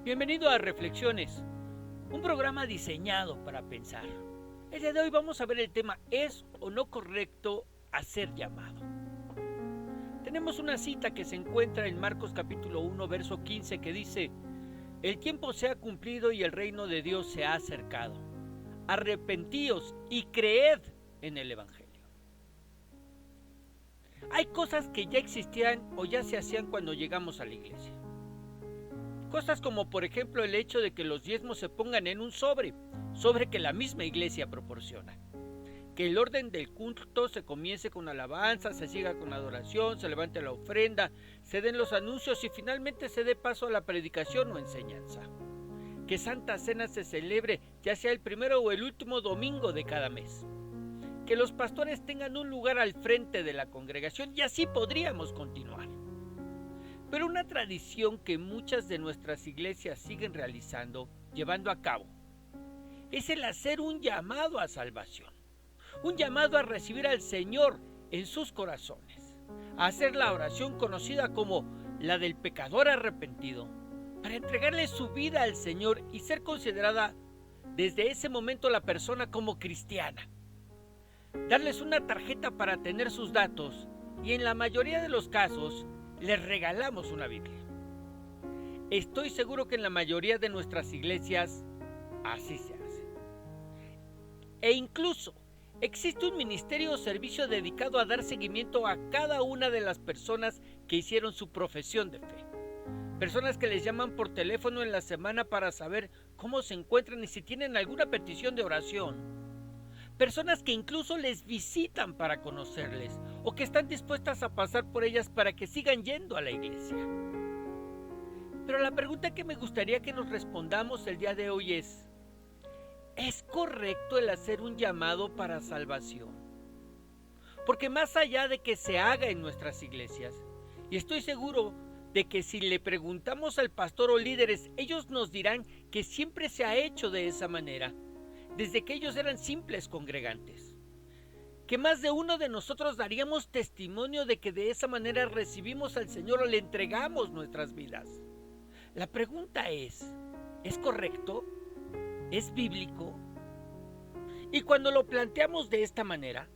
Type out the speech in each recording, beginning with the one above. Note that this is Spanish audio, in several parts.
Bienvenido a Reflexiones, un programa diseñado para pensar. El día de hoy vamos a ver el tema ¿es o no correcto hacer llamado? Tenemos una cita que se encuentra en Marcos capítulo 1, verso 15 que dice: el tiempo se ha cumplido y el reino de Dios se ha acercado. Arrepentíos y creed en el Evangelio. Hay cosas que ya existían o ya se hacían cuando llegamos a la iglesia. Cosas como por ejemplo el hecho de que los diezmos se pongan en un sobre que la misma iglesia proporciona. Que el orden del culto se comience con alabanza, se siga con adoración, se levante la ofrenda, se den los anuncios y finalmente se dé paso a la predicación o enseñanza. Que Santa Cena se celebre ya sea el primero o el último domingo de cada mes. Que los pastores tengan un lugar al frente de la congregación y así podríamos continuar. Pero una tradición que muchas de nuestras iglesias siguen realizando, llevando a cabo, es el hacer un llamado a salvación. Un llamado a recibir al Señor en sus corazones. A hacer la oración conocida como la del pecador arrepentido, para entregarle su vida al Señor y ser considerada desde ese momento la persona como cristiana. Darles una tarjeta para tener sus datos y en la mayoría de los casos les regalamos una Biblia. Estoy seguro que en la mayoría de nuestras iglesias así se hace. E incluso existe un ministerio o servicio dedicado a dar seguimiento a cada una de las personas que hicieron su profesión de fe. Personas que les llaman por teléfono en la semana para saber cómo se encuentran y si tienen alguna petición de oración. Personas que incluso les visitan para conocerles o que están dispuestas a pasar por ellas para que sigan yendo a la iglesia. Pero la pregunta que me gustaría que nos respondamos el día de hoy ¿es correcto el hacer un llamado para salvación? Porque más allá de que se haga en nuestras iglesias, y estoy seguro de que si le preguntamos al pastor o líderes, ellos nos dirán que siempre se ha hecho de esa manera, desde que ellos eran simples congregantes. Que más de uno de nosotros daríamos testimonio de que de esa manera recibimos al Señor o le entregamos nuestras vidas. La pregunta ¿es correcto? ¿Es bíblico? Y cuando lo planteamos de esta manera,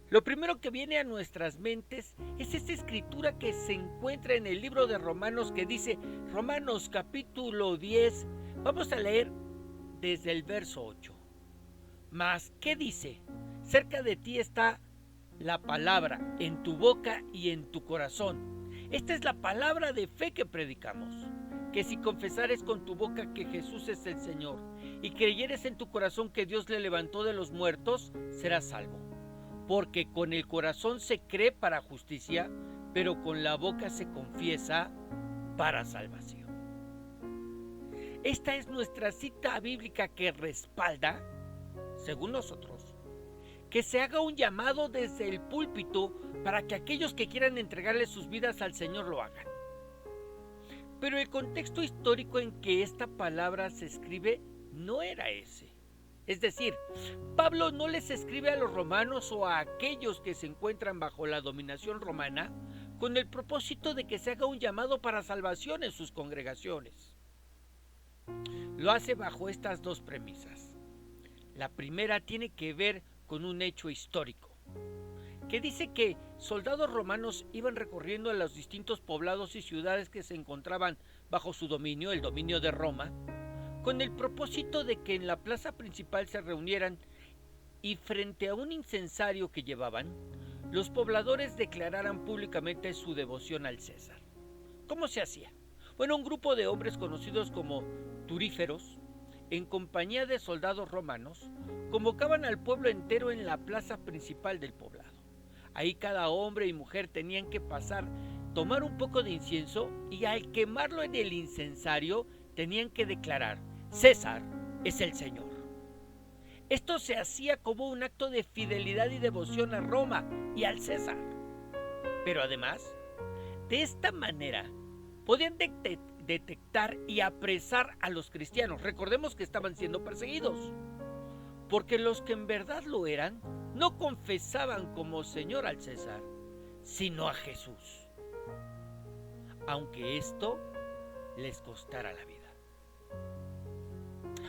lo primero que viene a nuestras mentes es esta escritura que se encuentra en el libro de Romanos que dice, Romanos capítulo 10, vamos a leer desde el verso 8. Mas, ¿qué dice? Cerca de ti está la palabra, en tu boca y en tu corazón. Esta es la palabra de fe que predicamos. Que si confesares con tu boca que Jesús es el Señor y creyeres en tu corazón que Dios le levantó de los muertos, serás salvo. Porque con el corazón se cree para justicia, pero con la boca se confiesa para salvación. Esta es nuestra cita bíblica que respalda, según nosotros, que se haga un llamado desde el púlpito para que aquellos que quieran entregarle sus vidas al Señor lo hagan. Pero el contexto histórico en que esta palabra se escribe no era ese. Es decir, Pablo no les escribe a los romanos o a aquellos que se encuentran bajo la dominación romana con el propósito de que se haga un llamado para salvación en sus congregaciones. Lo hace bajo estas dos premisas. La primera tiene que ver con un hecho histórico, que dice que soldados romanos iban recorriendo a los distintos poblados y ciudades que se encontraban bajo su dominio, el dominio de Roma, con el propósito de que en la plaza principal se reunieran y frente a un incensario que llevaban, los pobladores declararan públicamente su devoción al César. ¿Cómo se hacía? Bueno, un grupo de hombres conocidos como turíferos, en compañía de soldados romanos, convocaban al pueblo entero en la plaza principal del poblado. Ahí cada hombre y mujer tenían que pasar, tomar un poco de incienso y al quemarlo en el incensario tenían que declarar, César es el Señor. Esto se hacía como un acto de fidelidad y devoción a Roma y al César. Pero además, de esta manera, podían detectar y apresar a los cristianos. Recordemos que estaban siendo perseguidos, porque los que en verdad lo eran no confesaban como Señor al César, sino a Jesús, aunque esto les costara la vida.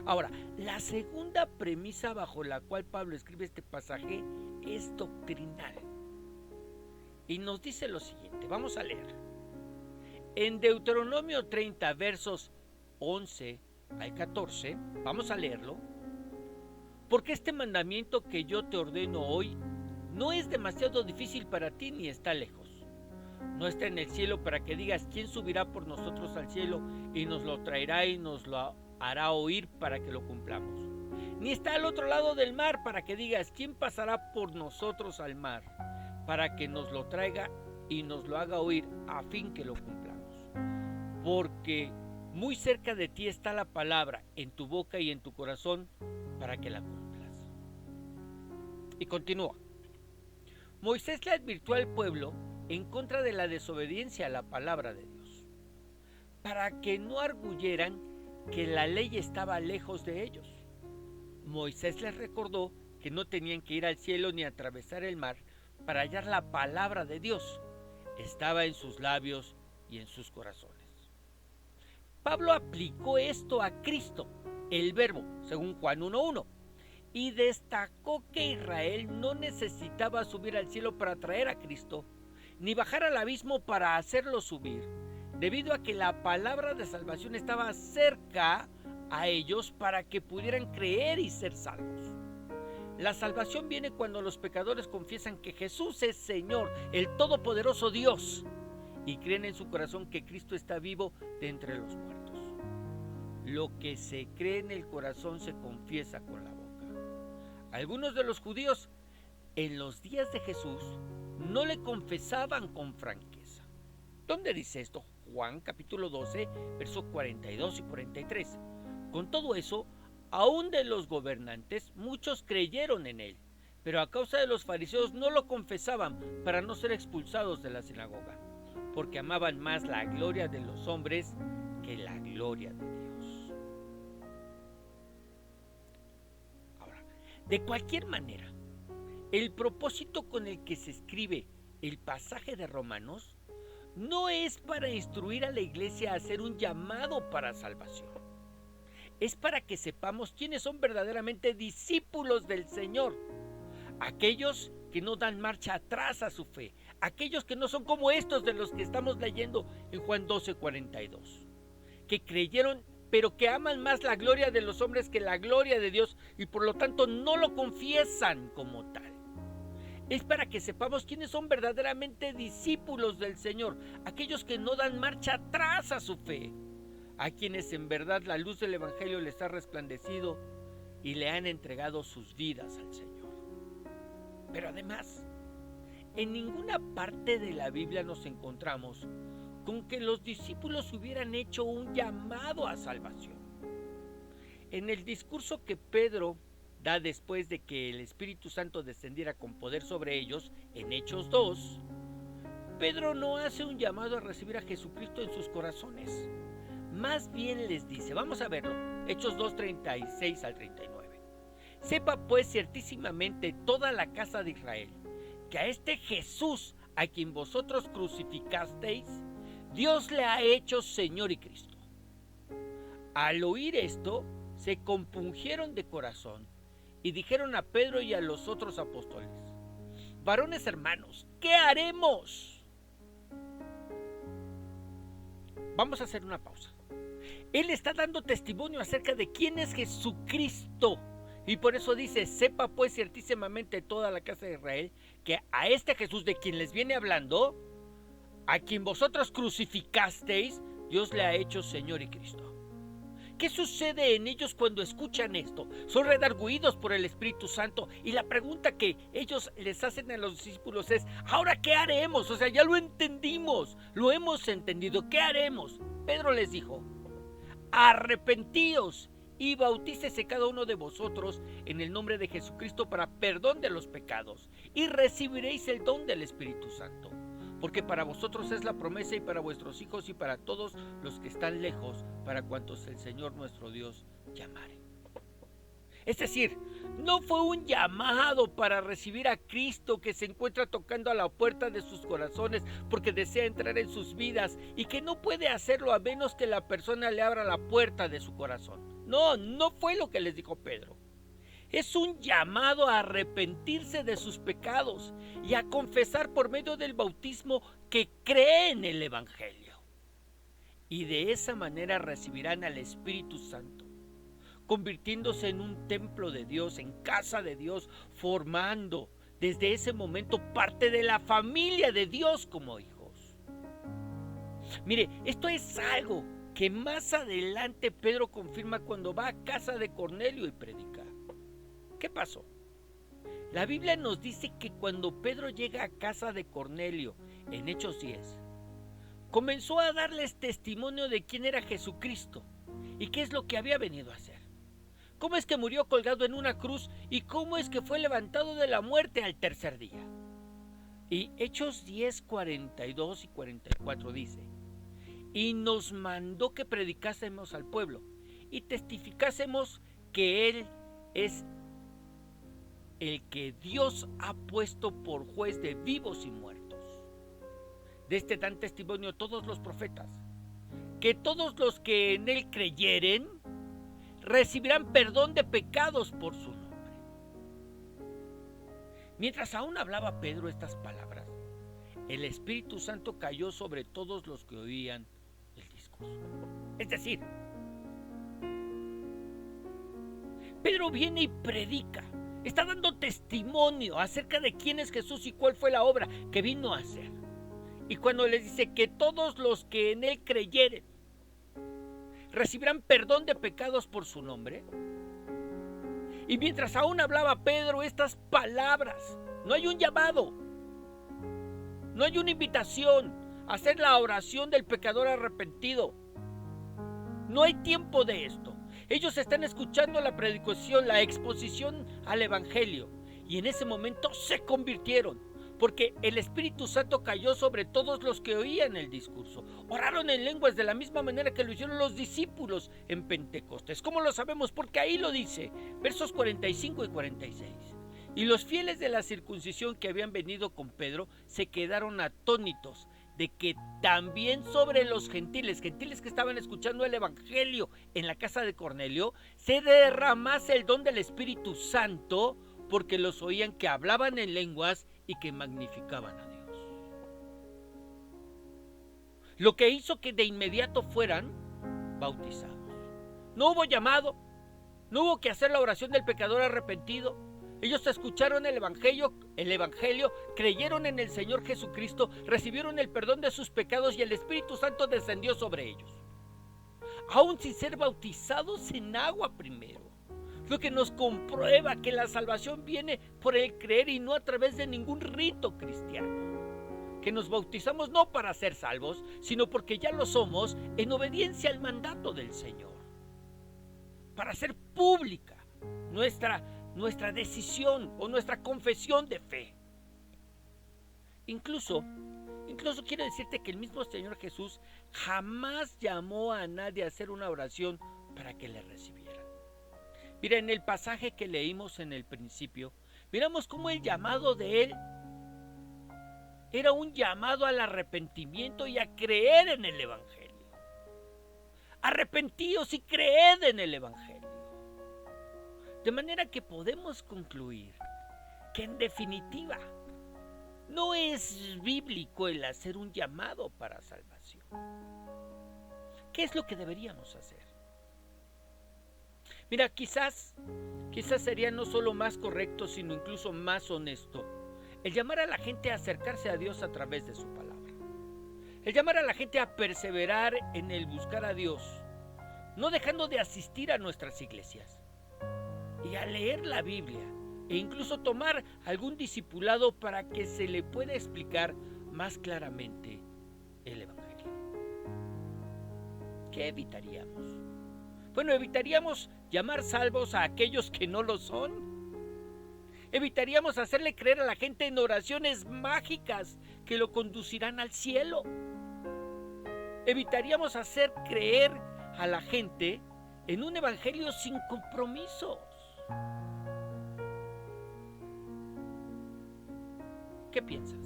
Ahora, la segunda premisa bajo la cual Pablo escribe este pasaje es doctrinal. Y nos dice lo siguiente, vamos a leer. En Deuteronomio 30, versos 11 al 14, vamos a leerlo. Porque este mandamiento que yo te ordeno hoy no es demasiado difícil para ti ni está lejos. No está en el cielo para que digas quién subirá por nosotros al cielo y nos lo traerá y nos lo hará oír para que lo cumplamos. Ni está al otro lado del mar para que digas quién pasará por nosotros al mar para que nos lo traiga y nos lo haga oír a fin que lo cumplamos. Porque muy cerca de ti está la palabra en tu boca y en tu corazón para que la cumplas. Y continúa. Moisés le advirtió al pueblo en contra de la desobediencia a la palabra de Dios, para que no arguyeran que la ley estaba lejos de ellos. Moisés les recordó que no tenían que ir al cielo ni atravesar el mar para hallar la palabra de Dios. Estaba en sus labios y en sus corazones. Pablo aplicó esto a Cristo, el Verbo, según Juan 1:1, y destacó que Israel no necesitaba subir al cielo para traer a Cristo, ni bajar al abismo para hacerlo subir, debido a que la palabra de salvación estaba cerca a ellos para que pudieran creer y ser salvos. La salvación viene cuando los pecadores confiesan que Jesús es Señor, el Todopoderoso Dios, y creen en su corazón que Cristo está vivo de entre los muertos. Lo que se cree en el corazón se confiesa con la boca. Algunos de los judíos en los días de Jesús no le confesaban con franqueza. ¿Dónde dice esto? Juan capítulo 12, versos 42 y 43. Con todo eso, aún de los gobernantes, muchos creyeron en él, pero a causa de los fariseos no lo confesaban para no ser expulsados de la sinagoga, porque amaban más la gloria de los hombres que la gloria de Dios. Ahora, de cualquier manera, el propósito con el que se escribe el pasaje de Romanos no es para instruir a la iglesia a hacer un llamado para salvación. Es para que sepamos quiénes son verdaderamente discípulos del Señor. Aquellos que no dan marcha atrás a su fe. Aquellos que no son como estos de los que estamos leyendo en Juan 12:42. Que creyeron, pero que aman más la gloria de los hombres que la gloria de Dios y por lo tanto no lo confiesan como tal. Es para que sepamos quiénes son verdaderamente discípulos del Señor. Aquellos que no dan marcha atrás a su fe. A quienes en verdad la luz del Evangelio les ha resplandecido y le han entregado sus vidas al Señor. Pero además, en ninguna parte de la Biblia nos encontramos con que los discípulos hubieran hecho un llamado a salvación. En el discurso que Pedro da después de que el Espíritu Santo descendiera con poder sobre ellos, en Hechos 2, Pedro no hace un llamado a recibir a Jesucristo en sus corazones. Más bien les dice, vamos a verlo, Hechos 2, 36 al 39. Sepa pues ciertísimamente toda la casa de Israel, que a este Jesús, a quien vosotros crucificasteis, Dios le ha hecho Señor y Cristo. Al oír esto, se compungieron de corazón y dijeron a Pedro y a los otros apóstoles, varones hermanos, ¿qué haremos? Vamos a hacer una pausa. Él está dando testimonio acerca de quién es Jesucristo. Y por eso dice, sepa pues ciertísimamente toda la casa de Israel, que a este Jesús de quien les viene hablando, a quien vosotros crucificasteis, Dios le ha hecho Señor y Cristo. ¿Qué sucede en ellos cuando escuchan esto? Son redarguidos por el Espíritu Santo y la pregunta que ellos les hacen a los discípulos es, ¿ahora qué haremos? O sea, ya lo entendimos, lo hemos entendido, ¿qué haremos? Pedro les dijo, arrepentíos y bautícese cada uno de vosotros en el nombre de Jesucristo para perdón de los pecados y recibiréis el don del Espíritu Santo. Porque para vosotros es la promesa y para vuestros hijos y para todos los que están lejos, para cuantos el Señor nuestro Dios llamare. Es decir, no fue un llamado para recibir a Cristo que se encuentra tocando a la puerta de sus corazones porque desea entrar en sus vidas y que no puede hacerlo a menos que la persona le abra la puerta de su corazón. No, no fue lo que les dijo Pedro. Es un llamado a arrepentirse de sus pecados y a confesar por medio del bautismo que creen en el Evangelio. Y de esa manera recibirán al Espíritu Santo, convirtiéndose en un templo de Dios, en casa de Dios, formando desde ese momento parte de la familia de Dios como hijos. Mire, esto es algo que más adelante Pedro confirma cuando va a casa de Cornelio y predica. ¿Qué pasó? La Biblia nos dice que cuando Pedro llega a casa de Cornelio, en Hechos 10, comenzó a darles testimonio de quién era Jesucristo y qué es lo que había venido a hacer. Cómo es que murió colgado en una cruz y cómo es que fue levantado de la muerte al tercer día. Y Hechos 10, 42 y 44 dice: y nos mandó que predicásemos al pueblo y testificásemos que Él es el que Dios ha puesto por juez de vivos y muertos. De este dan testimonio todos los profetas, que todos los que en Él creyeren recibirán perdón de pecados por su nombre. Mientras aún hablaba Pedro estas palabras, el Espíritu Santo cayó sobre todos los que oían el discurso. Es decir, Pedro viene y predica, está dando testimonio acerca de quién es Jesús y cuál fue la obra que vino a hacer. Y cuando les dice que todos los que en Él creyeren recibirán perdón de pecados por su nombre. Y mientras aún hablaba Pedro estas palabras, no hay un llamado, no hay una invitación a hacer la oración del pecador arrepentido. No hay tiempo de esto. Ellos están escuchando la predicación, la exposición al Evangelio, y en ese momento se convirtieron, porque el Espíritu Santo cayó sobre todos los que oían el discurso. Oraron en lenguas de la misma manera que lo hicieron los discípulos en Pentecostés. ¿Cómo lo sabemos? Porque ahí lo dice, versos 45 y 46. Y los fieles de la circuncisión que habían venido con Pedro se quedaron atónitos de que también sobre los gentiles que estaban escuchando el Evangelio en la casa de Cornelio, se derramase el don del Espíritu Santo, porque los oían que hablaban en lenguas y que magnificaban a Dios. Lo que hizo que de inmediato fueran bautizados. No hubo llamado, no hubo que hacer la oración del pecador arrepentido. Ellos escucharon el Evangelio, creyeron en el Señor Jesucristo, recibieron el perdón de sus pecados y el Espíritu Santo descendió sobre ellos, aún sin ser bautizados en agua primero. Lo que nos comprueba que la salvación viene por el creer y no a través de ningún rito cristiano. Que nos bautizamos no para ser salvos, sino porque ya lo somos en obediencia al mandato del Señor. Para hacer pública nuestra decisión o nuestra confesión de fe. Incluso quiero decirte que el mismo Señor Jesús jamás llamó a nadie a hacer una oración para que le recibieran. Mira, en el pasaje que leímos en el principio, miramos cómo el llamado de Él era un llamado al arrepentimiento y a creer en el Evangelio. Arrepentíos y creed en el Evangelio. De manera que podemos concluir que en definitiva no es bíblico el hacer un llamado para salvación. ¿Qué es lo que deberíamos hacer? Mira, quizás sería no solo más correcto, sino incluso más honesto el llamar a la gente a acercarse a Dios a través de su palabra. El llamar a la gente a perseverar en el buscar a Dios, no dejando de asistir a nuestras iglesias y a leer la Biblia e incluso tomar algún discipulado para que se le pueda explicar más claramente el Evangelio. ¿Qué evitaríamos? Bueno, evitaríamos llamar salvos a aquellos que no lo son. Evitaríamos hacerle creer a la gente en oraciones mágicas que lo conducirán al cielo. Evitaríamos hacer creer a la gente en un evangelio sin compromisos. ¿Qué piensas?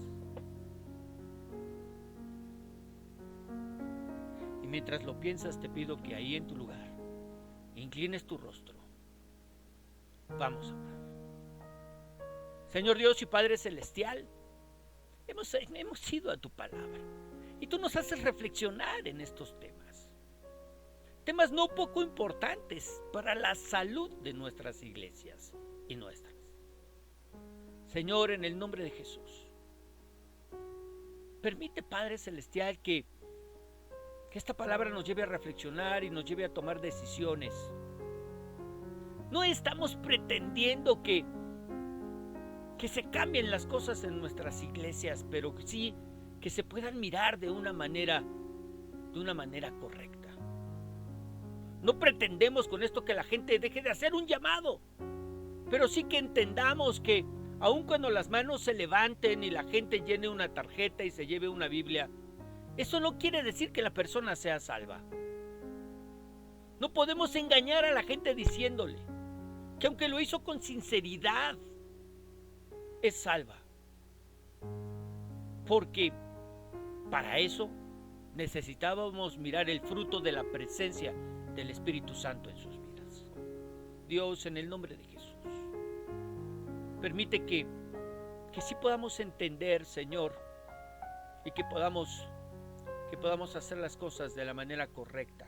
Y mientras lo piensas, te pido que ahí en tu lugar inclines tu rostro. Vamos a orar. Señor Dios y Padre Celestial, hemos ido a tu palabra y tú nos haces reflexionar en estos temas. Temas no poco importantes para la salud de nuestras iglesias y nuestras. Señor, en el nombre de Jesús, permite, Padre Celestial, que esta palabra nos lleve a reflexionar y nos lleve a tomar decisiones. No estamos pretendiendo que se cambien las cosas en nuestras iglesias, pero sí que se puedan mirar de una manera correcta. No pretendemos con esto que la gente deje de hacer un llamado, pero sí que entendamos que aun cuando las manos se levanten y la gente llene una tarjeta y se lleve una Biblia, eso no quiere decir que la persona sea salva. No podemos engañar a la gente diciéndole que aunque lo hizo con sinceridad, es salva. Porque para eso necesitábamos mirar el fruto de la presencia del Espíritu Santo en sus vidas. Dios, en el nombre de Jesús, permite que sí podamos entender, Señor, y que podamos hacer las cosas de la manera correcta.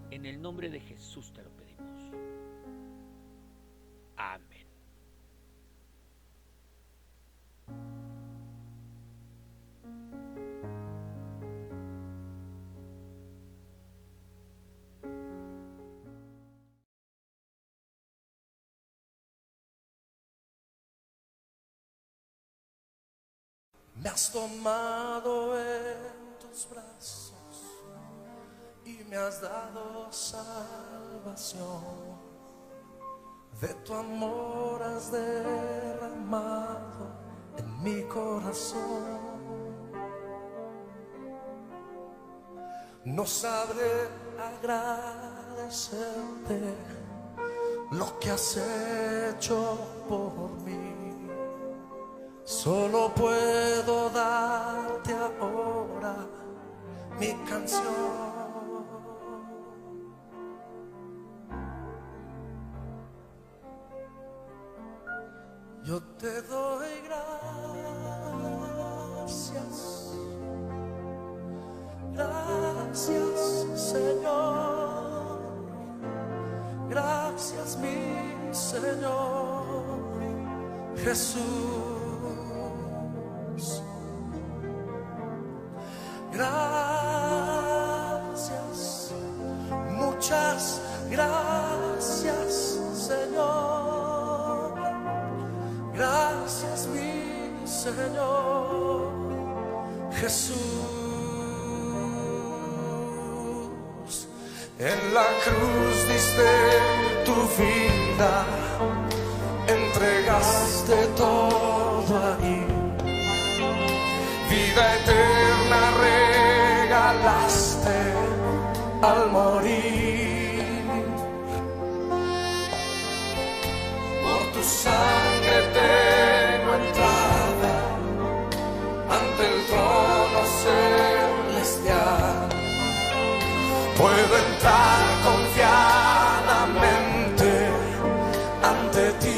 En el nombre de Jesús te lo pedimos. Amén. Me has tomado en tus brazos y me has dado salvación. De tu amor has derramado en mi corazón. No sabré agradecerte lo que has hecho por mí. Solo puedo darte ahora mi canción. Yo te doy gracias, gracias Señor, gracias mi Señor Jesús. Gracias, muchas gracias Señor, gracias mi Señor Jesús. En la cruz diste tu vida, entregaste todo ahí. Vida eterna regalaste al morir. Por tu sangre tengo entrada ante el trono celestial. Puedo entrar confiadamente ante ti.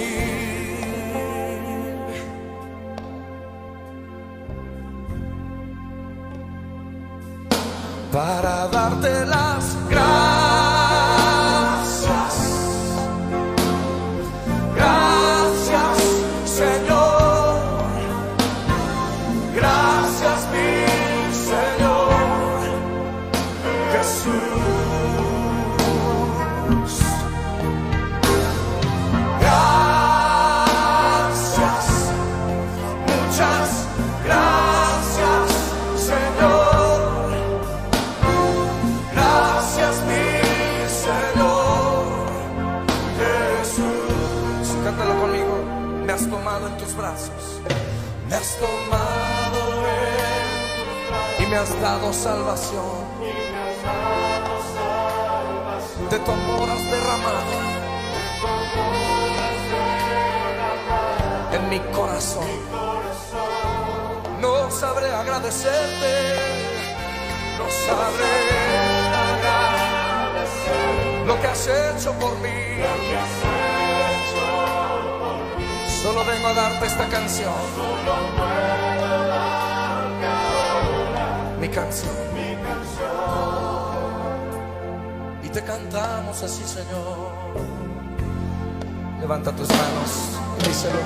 Para darte las gracias, gracias Señor, gracias mi Señor Jesús. Gracias, muchas gracias Señor. Me has tomado en tus brazos, me has tomado y me has dado salvación. De tu amor has derramado en mi corazón. No sabré agradecerte, no sabré agradecerte. lo que has hecho por mí. Solo vengo a darte esta canción. Mi canción. Y te cantamos así, Señor. Levanta tus manos y díselo.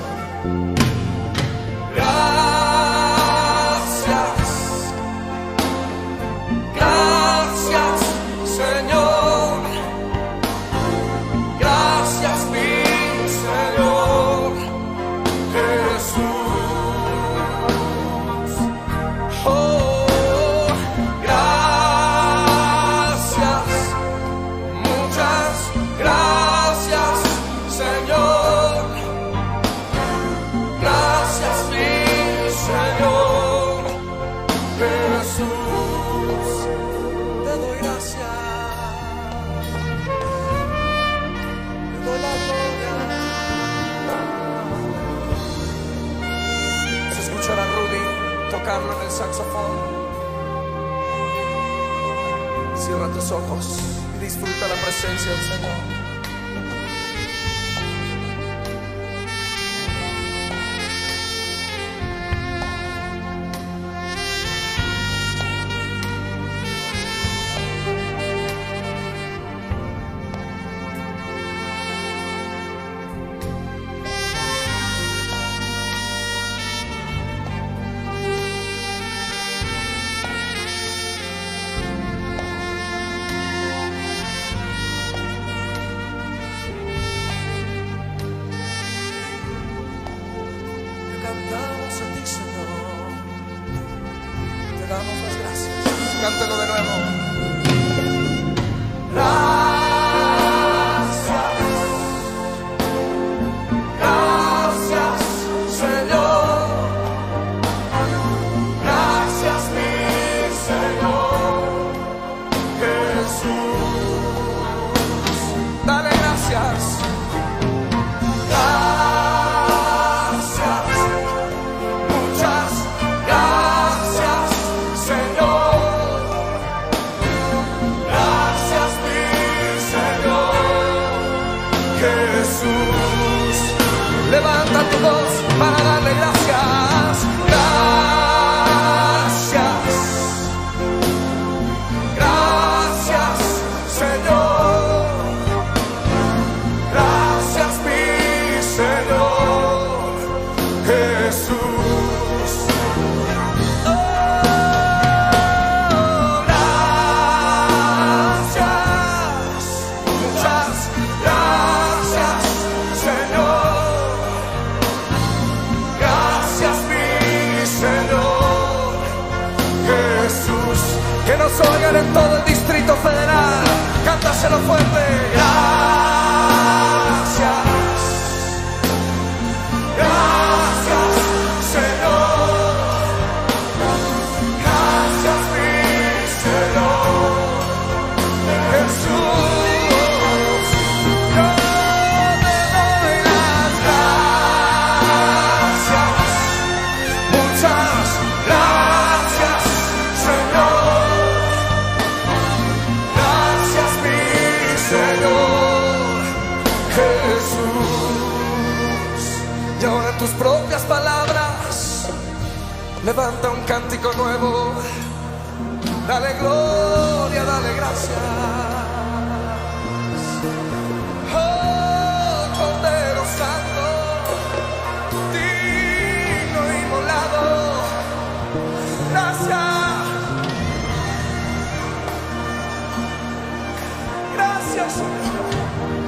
Gracias, gracias, Señor. Gracias, mi Señor Jesús. Oh, gracias, muchas gracias, Señor. Gracias, mi Señor Jesús. Te doy gracias, te doy la gloria. Se escuchará a Rudy tocarlo en el saxofón. Cierra tus ojos y disfruta la presencia del Señor. Cantamos a ti, Señor. Te damos las gracias. Cántalo de nuevo. Gracias, gracias, Señor. Gracias, mi Señor Jesús. Dale gracias. Jesús, levanta tu voz para darle gracias. Gracias, gracias, Señor. Gracias, mi Señor Jesús. Oh, gracias, muchas gracias. Que nos oigan en todo el Distrito Federal. Cántaselo fuerte. Gracias, gracias, Señor. Gracias, mi Señor Jesús. Yo te doy las gracias. Muchas gracias, Señor. Jesús, y ahora en tus propias palabras levanta un cántico nuevo. Dale gloria, dale gracias. Oh, Cordero Santo, digno y inmolado. Gracias, gracias, Señor.